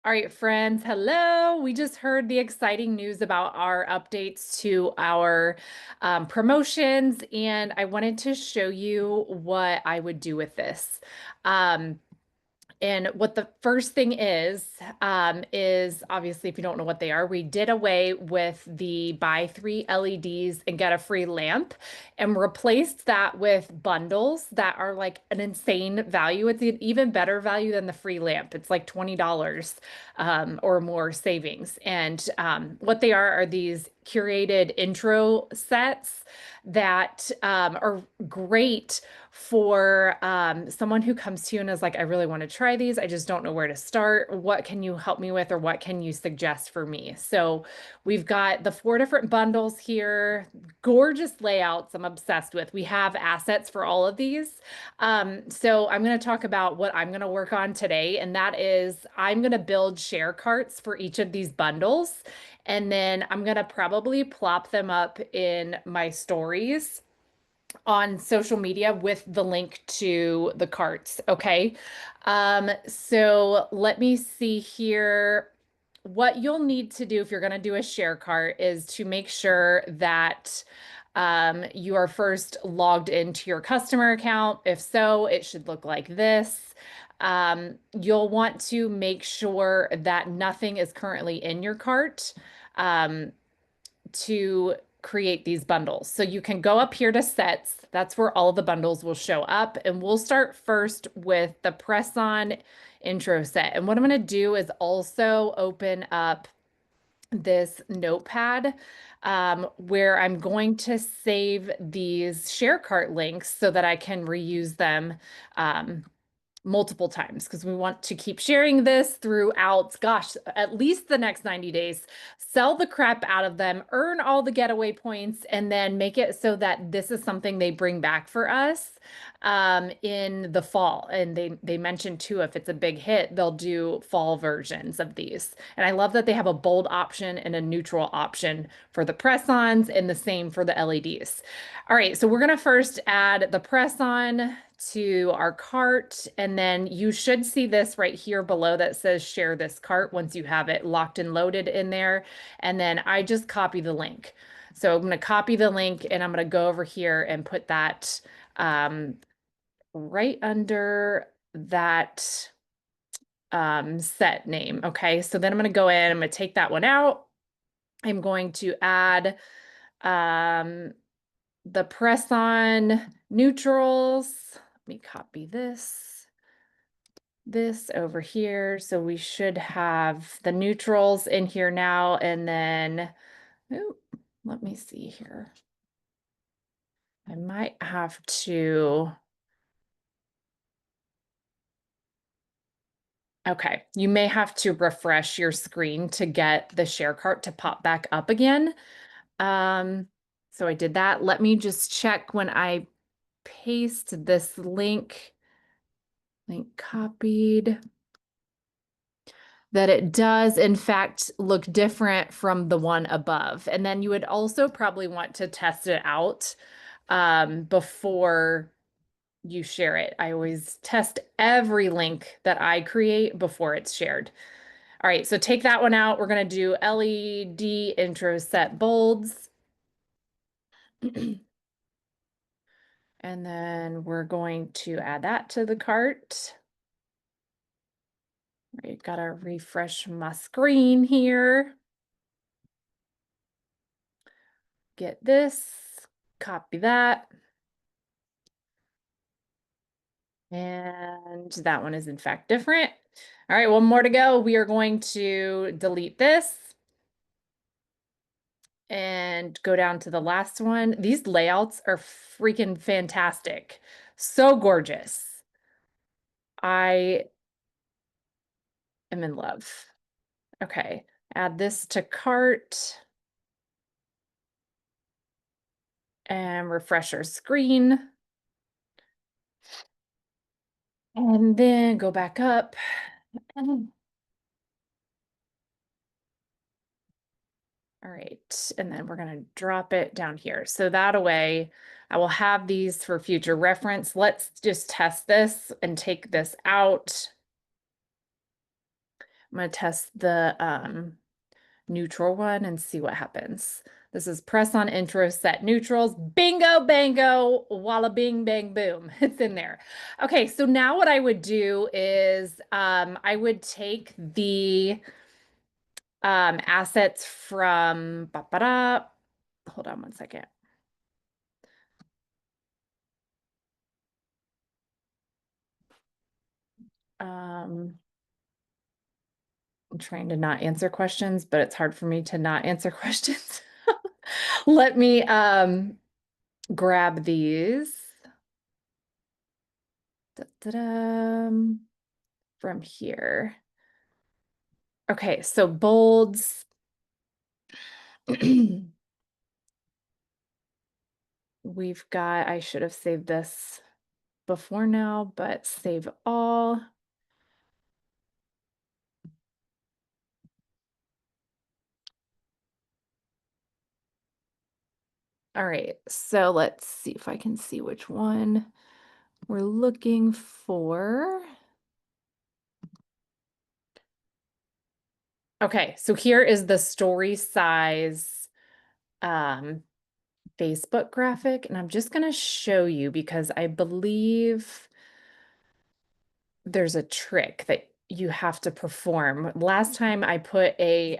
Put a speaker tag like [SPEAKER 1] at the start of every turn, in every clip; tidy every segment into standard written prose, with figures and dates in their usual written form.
[SPEAKER 1] All right, friends, hello. We just heard the exciting news about our updates to our promotions, and I wanted to show you what I would do with this. Um, and what the first thing is obviously, if you don't know what they are, we did away with the buy three LEDs and get a free lamp and replaced that with bundles that are like an insane value. It's an even better value than the free lamp. It's like $20 or more savings. And what they are these curated intro sets that are great for someone who comes to you and is like, I really want to try these. I just don't know where to start. What can you help me with, or what can you suggest for me? So we've got the 4 different bundles here, gorgeous layouts I'm obsessed with. We have assets for all of these. So I'm going to talk about what I'm going to work on today, and that is I'm going to build share carts for each of these bundles. And then I'm going to probably plop them up in my stories on social media with the link to the carts. Okay. So let me see here. What you'll need to do if you're going to do a share cart is to make sure that you are first logged into your customer account. If so, it should look like this. You'll want to make sure that nothing is currently in your cart. To create these bundles. So you can go up here to sets. That's where all of the bundles will show up. And we'll start first with the press on intro set. And what I'm going to do is also open up this notepad where I'm going to save these share cart links so that I can reuse them multiple times, because we want to keep sharing this throughout, gosh, at least the next 90 days. Sell the crap out of them, earn all the getaway points, and then make it so that this is something they bring back for us in the fall. And they mentioned too, if it's a big hit, they'll do fall versions of these. And I love that they have a bold option and a neutral option for the press-ons, and the same for the LEDs. All right, so we're gonna first add the press-on to our cart, and then you should see this right here below that says share this cart once you have it locked and loaded in there. And then I just copy the link. So I'm going to copy the link, and I'm going to go over here and put that right under that set name. Okay, so then I'm going to go in, I'm going to take that one out. I'm going to add the press on neutrals. Let me copy this over here. So we should have the neutrals in here now. And then, ooh, let me see here. I might have to. Okay, you may have to refresh your screen to get the share cart to pop back up again. So I did that. Let me just check when I paste this link copied, that it does in fact look different from the one above. And then you would also probably want to test it out before you share it. I always test every link that I create before it's shared. All right, so take that one out. We're going to do LED intro set bolds. And then we're going to add that to the cart. I gotta refresh my screen here. Get this, copy that. And that one is in fact different. All right, one more to go. We are going to delete this and go down to the last one. These layouts are freaking fantastic. So gorgeous. I am in love. Okay, add this to cart and refresh our screen. And then go back up. All right, and then we're going to drop it down here. So that way I will have these for future reference. Let's just test this and take this out. I'm going to test the neutral one and see what happens. This is press on intro, set neutrals. Bingo, bango, walla bing, bang, boom. It's in there. Okay, so now what I would do is I would take the assets from, hold on one second. I'm trying to not answer questions, but it's hard for me to not answer questions. Let me grab these. Da-da-da, from here. Okay, so bolds. We've got, I should have saved this before now, but save all. All right, so let's see if I can see which one we're looking for. Okay, so here is the story size Facebook graphic, and I'm just going to show you because I believe there's a trick that you have to perform. Last time I put a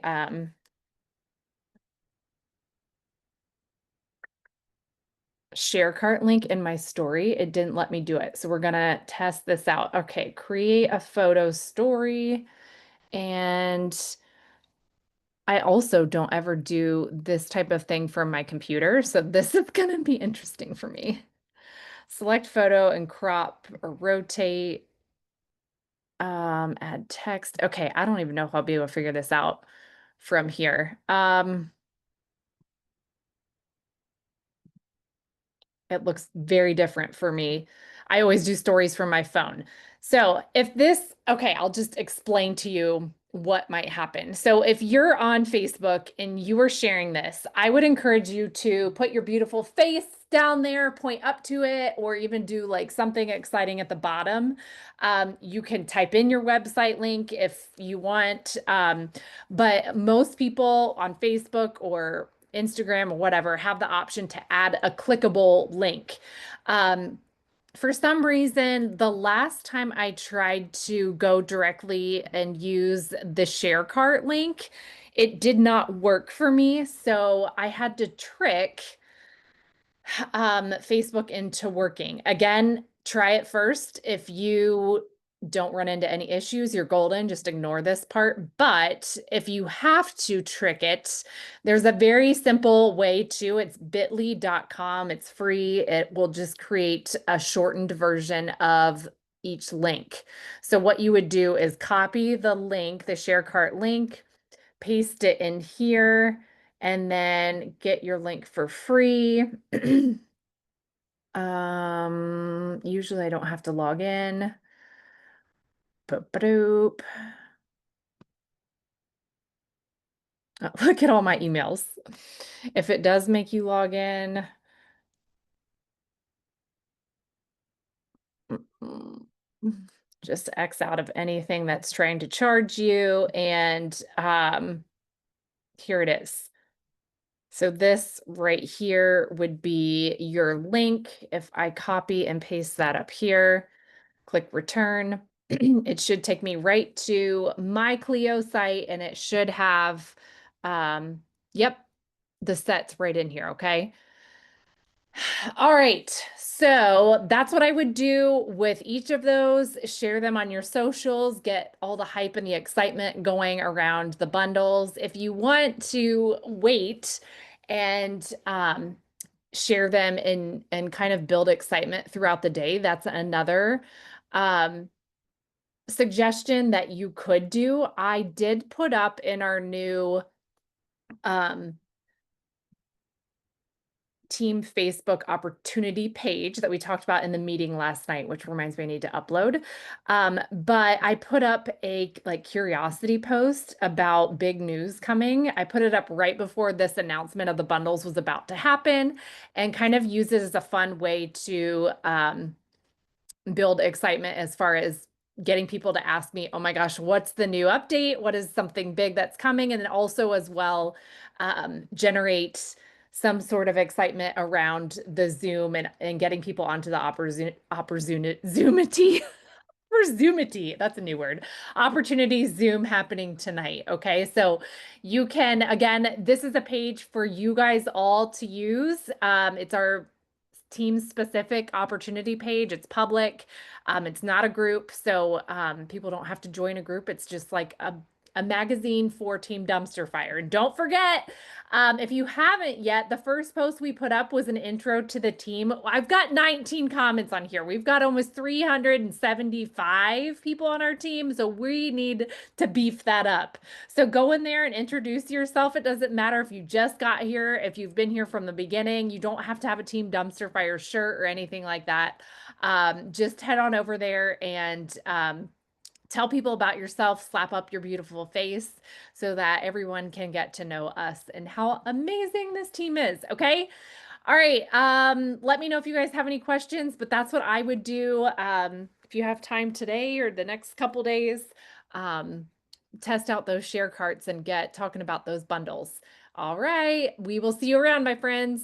[SPEAKER 1] share cart link in my story, it didn't let me do it. So we're gonna test this out. Okay, create a photo story. And I also don't ever do this type of thing from my computer. So this is gonna be interesting for me. Select photo and crop or rotate. Add text. Okay, I don't even know if I'll be able to figure this out from here. It looks very different for me. I always do stories from my phone. So if this, okay, I'll just explain to you what might happen. So if you're on Facebook and you are sharing this, I would encourage you to put your beautiful face down there, point up to it, or even do like something exciting at the bottom. You can type in your website link if you want. But most people on Facebook or Instagram or whatever have the option to add a clickable link. For some reason, the last time I tried to go directly and use the share cart link, it did not work for me. So I had to trick Facebook into working. Again, try it first. If you don't run into any issues, you're golden. Just ignore this part. But if you have to trick it, there's a very simple way to. It's bit.ly.com. It's free. It will just create a shortened version of each link. So what you would do is copy the link, the share cart link, paste it in here, and then get your link for free. Usually I don't have to log in. Boop. Look at all my emails. If it does make you log in, just X out of anything that's trying to charge you. And here it is. So this right here would be your link. If I copy and paste that up here, click return, it should take me right to my Clio site and it should have, yep, the sets right in here, okay? All right, so that's what I would do with each of those. Share them on your socials, get all the hype and the excitement going around the bundles. If you want to wait and share them and kind of build excitement throughout the day, that's another suggestion that you could do. I did put up in our new team Facebook opportunity page that we talked about in the meeting last night, which reminds me I need to upload. But I put up a like curiosity post about big news coming. I put it up right before this announcement of the bundles was about to happen and kind of use it as a fun way to build excitement as far as getting people to ask me, oh my gosh, what's the new update? What is something big that's coming? And then also as well, generate some sort of excitement around the Zoom and getting people onto the Zoomity. For Zoomity, that's a new word. Opportunity Zoom happening tonight. Okay. So you can, again, this is a page for you guys all to use. It's our team specific opportunity page. It's public. It's not a group. So people don't have to join a group. It's just like a magazine for Team Dumpster Fire. And don't forget, if you haven't yet, the first post we put up was an intro to the team. I've got 19 comments on here. We've got almost 375 people on our team, so we need to beef that up. So go in there and introduce yourself. It doesn't matter if you just got here, if you've been here from the beginning. You don't have to have a Team Dumpster Fire shirt or anything like that. Just head on over there and tell people about yourself, slap up your beautiful face so that everyone can get to know us and how amazing this team is. Okay. All right. Let me know if you guys have any questions, but that's what I would do. If you have time today or the next couple days, um, test out those share carts and get talking about those bundles. All right. We will see you around, my friends.